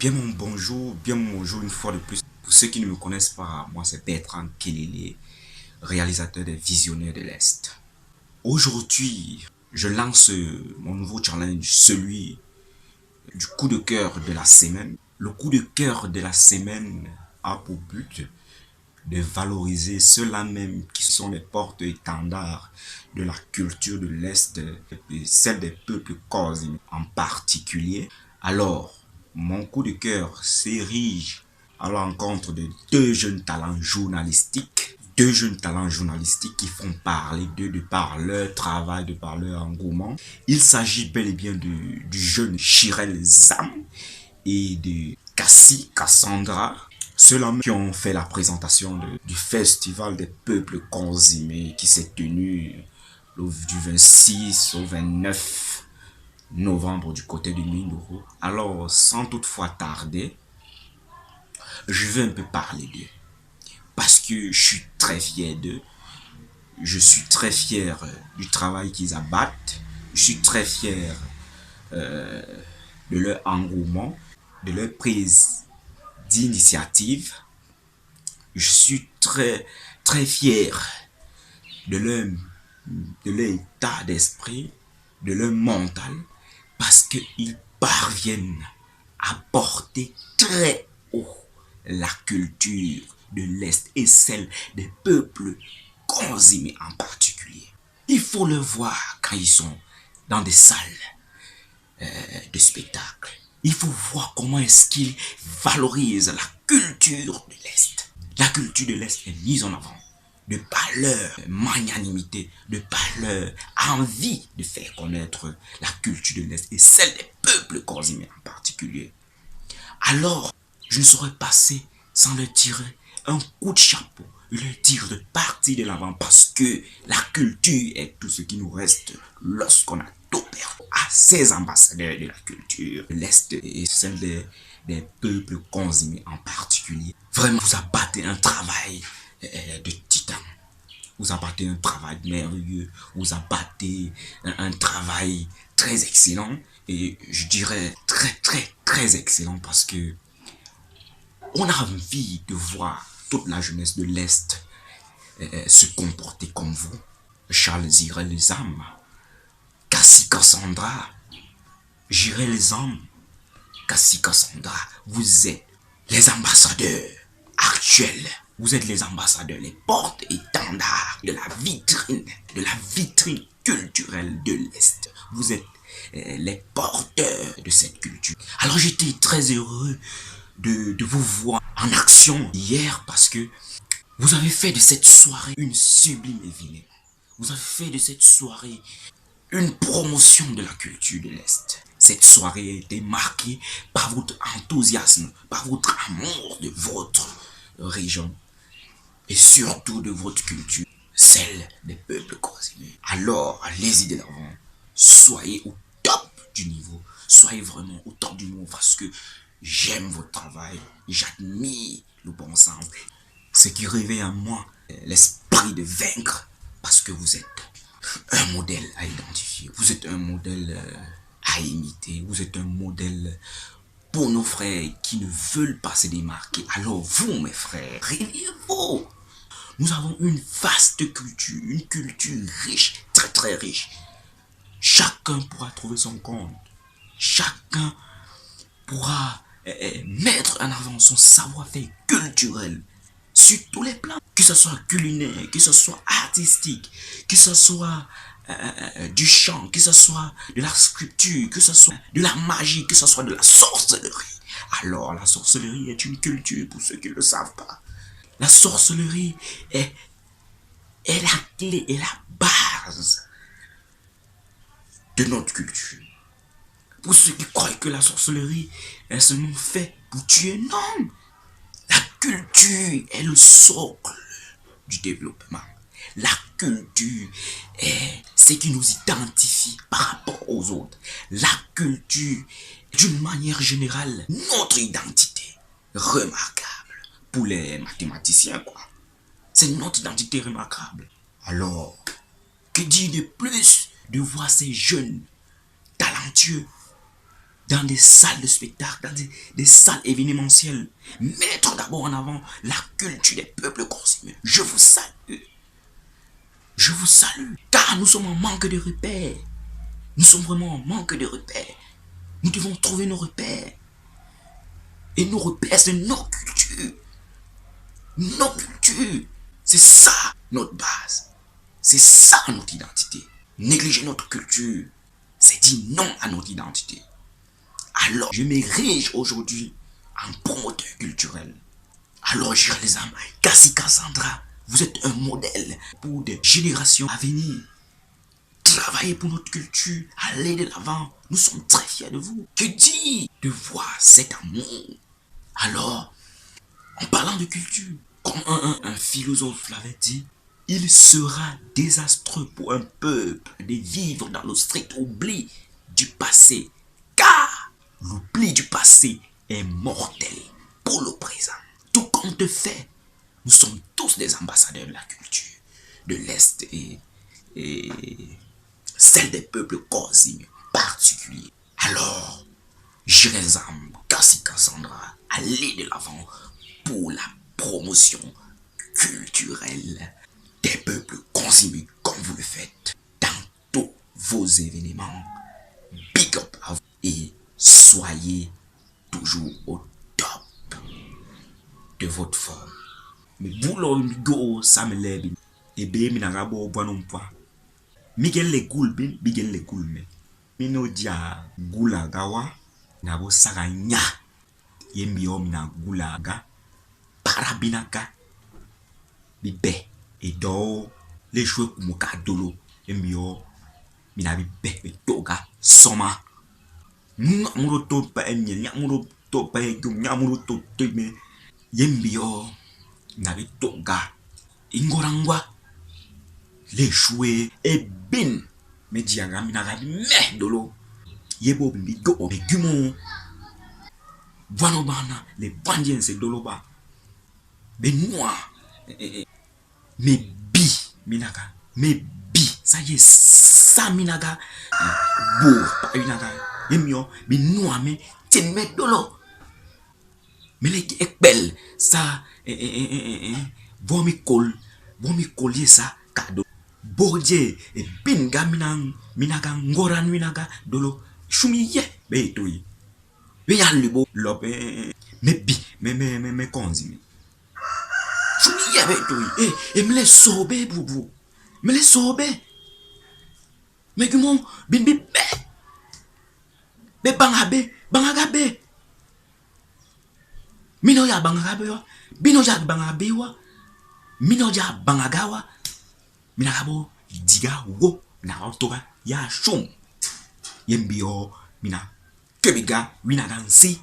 Bien mon bonjour une fois de plus. Pour ceux qui ne me connaissent pas, moi c'est Bertrand Kelele, réalisateur des Visionnaires de l'Est. Aujourd'hui, je lance mon nouveau challenge, celui du coup de cœur de la semaine. Le coup de cœur de la semaine a pour but de valoriser ceux-là même qui sont les porte-étendards de la culture de l'Est, celle des peuples corses en particulier. Alors, mon coup de cœur s'érige à l'encontre de deux jeunes talents journalistiques. Deux jeunes talents journalistiques qui font parler d'eux de par leur travail, de par leur engouement. Il s'agit bel et bien du jeune Chirel Zam et de Cassie Cassandra. Ceux-là qui ont fait la présentation du Festival des peuples consimés qui s'est tenu du 26 au 29 novembre du côté de Mindoro. Alors, sans toutefois tarder, je vais un peu parler d'eux. Parce que je suis très fier d'eux. Je suis très fier du travail qu'ils abattent. Je suis très fier de leur engouement, de leur prise d'initiative. Je suis très fier de leur état d'esprit, de leur mental, parce qu'ils parviennent à porter très haut la culture de l'Est et celle des peuples consimés en particulier. Il faut le voir quand ils sont dans des salles de spectacle. Il faut voir comment est-ce qu'ils valorisent la culture de l'Est. La culture de l'Est est mise en avant de par leur magnanimité, de par leur envie de faire connaître la culture de l'Est et celle des peuples consimés en particulier. Alors, je ne saurais passer sans leur tirer un coup de chapeau, leur dire de partir de l'avant parce que la culture est tout ce qui nous reste lorsqu'on a tout perdu. À ces ambassadeurs de la culture, l'Est et celle des peuples consimés en particulier, vraiment, vous abattez un travail de titan. Vous abattez un travail merveilleux, vous abattez un travail très excellent et je dirais très excellent parce que on a envie de voir toute la jeunesse de l'Est se comporter comme vous. Charles Zirel Zam, Cassie Cassandra, Jirel Zam, Cassie Cassandra, vous êtes les ambassadeurs actuels. Vous êtes les ambassadeurs, les porte-étendards de la vitrine culturelle de l'Est. Vous êtes les porteurs de cette culture. Alors j'étais très heureux de vous voir en action hier parce que vous avez fait de cette soirée une sublime événement. Vous avez fait de cette soirée une promotion de la culture de l'Est. Cette soirée a été marquée par votre enthousiasme, par votre amour de votre région et surtout de votre culture, celle des peuples consimés. Alors, allez-y de l'avant. Soyez au top du niveau. Soyez vraiment au top du niveau parce que j'aime votre travail. J'admire le bon sens. Ce qui réveille en moi l'esprit de vaincre parce que vous êtes un modèle à identifier. Vous êtes un modèle à imiter. Vous êtes un modèle pour nos frères qui ne veulent pas se démarquer. Alors vous, mes frères, réveillez-vous. Nous avons une vaste culture, une culture riche, très riche. Chacun pourra trouver son compte. Chacun pourra mettre en avant son savoir-faire culturel sur tous les plans. Que ce soit culinaire, que ce soit artistique, que ce soit du chant, que ce soit de la sculpture, que ce soit de la magie, que ce soit de la sorcellerie. Alors la sorcellerie est une culture pour ceux qui ne le savent pas. La sorcellerie est la clé et la base de notre culture. Pour ceux qui croient que la sorcellerie est seulement fait pour tuer, non. La culture est le socle du développement. La culture est ce qui nous identifie par rapport aux autres. La culture est d'une manière générale notre identité remarquable. Pour les mathématiciens, quoi. C'est notre identité remarquable. Alors, que dire de plus de voir ces jeunes talentueux dans des salles de spectacle, dans des salles événementielles. Mettre d'abord en avant la culture des peuples consumés. Je vous salue. Je vous salue. Car nous sommes en manque de repères. Nous sommes vraiment en manque de repères. Nous devons trouver nos repères. Et nos repères, c'est nos cultures. Nos cultures. C'est ça notre base. C'est ça notre identité. Négliger notre culture, c'est dire non à notre identité. Alors, je m'érige aujourd'hui en promoteur culturel. Alors, je les aime. Kassi Cassandra, vous êtes un modèle pour des générations à venir. Travaillez pour notre culture, allez de l'avant. Nous sommes très fiers de vous. Que dire de voir cet amour? Alors, en parlant de culture, comme un philosophe l'avait dit, il sera désastreux pour un peuple de vivre dans le strict oubli du passé, car l'oubli du passé est mortel pour le présent. Tout compte de fait, nous sommes tous des ambassadeurs de la culture de l'Est et celle des peuples causimes en particulier. Alors, Jérézam, Kassi Cassandra, allez de l'avant pour la promotion culturelle des peuples consumés comme vous le faites dans tous vos événements. Big up à vous et soyez toujours au top de votre forme. Mais boulot migo ça me lève et bé mi naga bo bonon pa. Miguel le goul bin bigel le goul me. Mino dia gula gawa na bo saganya. Yembi omina gula ga parabinaka bibe et do les joueurs comme kadolo embio mina bibe be toga soma muro to pa enye nyamuro to pa egum nyamuro to me yembio na bi toga ingorangwa les joueurs et bin me dianga mina ga me dolo yebo bi go obegumo Vano bana les bandiens c'est dolo ba be noir mais bi minaga mais bi ça y est ça minaga beau pas minaga yemio bi noa me ten me dolo mais les ekbel ça vomi collier ça cadeau bodje et binga minaga ngoran minaga dolo shumiye be toyi be ya lebo lobe me bi me konzi shumiye be toyi et me les sobe boubou me les sobe me gumo bin bi be bangabe mino ya bangabe wa bino ya bangabe wa mino ya bangagawa minagabo diga wo na otoba ya shum yembio mina kebiga winagansi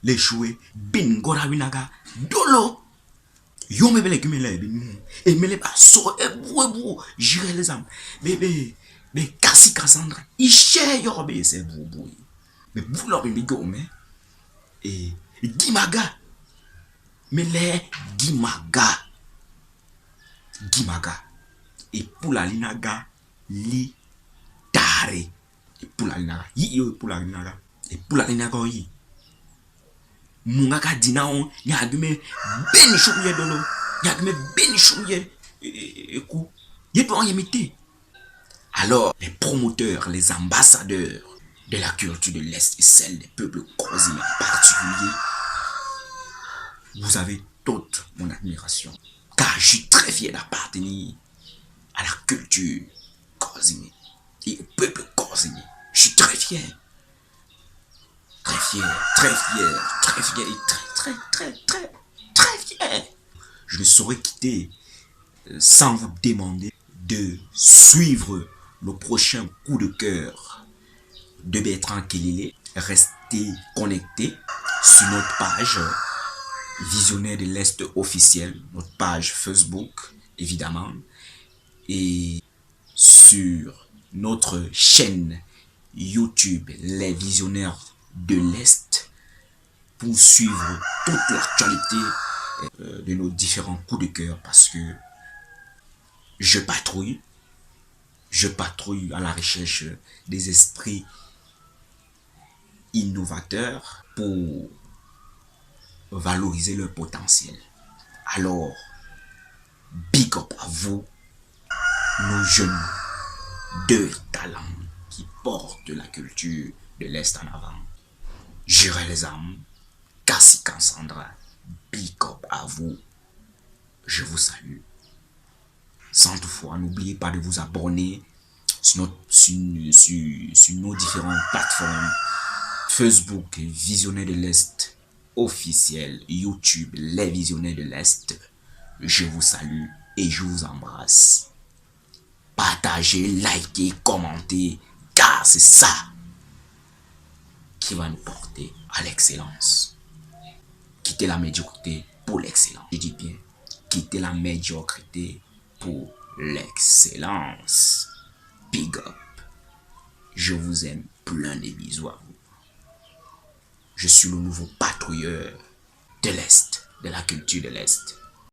les jouer bingora winaga dolo yo me bele kumele bin et me le pas so e bou j'irai les âmes bébé mais Kassi Cassandra iche yo be c'est bou mais bou lo bi go me et gimaga mais les gimaga et pour la linaga li tare et pour la linaga yi pour la linaga et pour la linaga yi mungaka dinao nyagume ben chouye dolo nyagume ben chouye ekou yeto yemite. Alors les promoteurs, les ambassadeurs de la culture de l'Est et celle des peuples causimes en particulier, vous avez toute mon admiration. Car je suis très fier d'appartenir à la culture causimée et au peuple causimé. Je suis très fier. Très fier et très fier. Je ne saurais quitter sans vous demander de suivre le prochain coup de cœur de Bertrand Kelele. Restez connectés sur notre page Visionnaire de l'Est officiel, notre page Facebook évidemment, et sur notre chaîne YouTube Les Visionnaires de l'Est pour suivre toute l'actualité de nos différents coups de cœur, parce que je patrouille à la recherche des esprits innovateurs pour valoriser leur potentiel. Alors, big up à vous, nos jeunes de talent qui portent la culture de l'Est en avant. J'irai les âmes, Kassi Kansandra, big up à vous, je vous salue. Sans toutefois, n'oubliez pas de vous abonner sur nos différentes plateformes. Facebook, Visionnaires de l'Est officiel, YouTube, les Visionnaires de l'Est. Je vous salue et je vous embrasse. Partagez, likez, commentez, car c'est ça qui va nous porter à l'excellence. Quittez la médiocrité pour l'excellence. Je dis bien, quittez la médiocrité pour l'excellence. Big up. Je vous aime, plein de bisous à vous. Je suis le nouveau patrouilleur de l'Est, de la culture de l'Est.